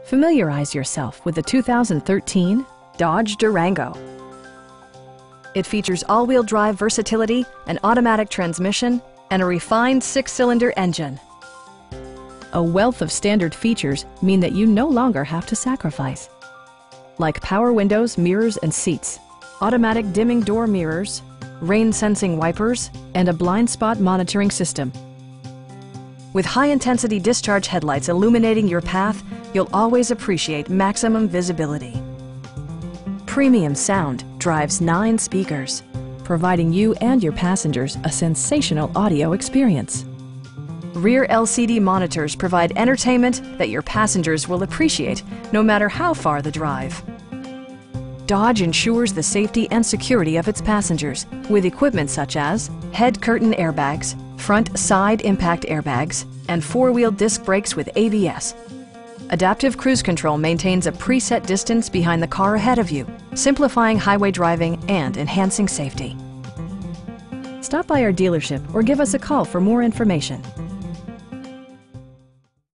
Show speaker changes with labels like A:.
A: Familiarize yourself with the 2013 Dodge Durango. It features all-wheel drive versatility, an automatic transmission, and a refined 6-cylinder engine. A wealth of standard features mean that you no longer have to sacrifice, like power windows, mirrors, and seats, automatic dimming door mirrors, rain-sensing wipers, and a blind spot monitoring system. With high-intensity discharge headlights illuminating your path, you'll always appreciate maximum visibility. Premium sound drives 9 speakers, providing you and your passengers a sensational audio experience. Rear LCD monitors provide entertainment that your passengers will appreciate no matter how far the drive. Dodge ensures the safety and security of its passengers with equipment such as head curtain airbags, front side impact airbags, and 4-wheel disc brakes with ABS. Adaptive Cruise Control maintains a preset distance behind the car ahead of you, simplifying highway driving and enhancing safety. Stop by our dealership or give us a call for more information.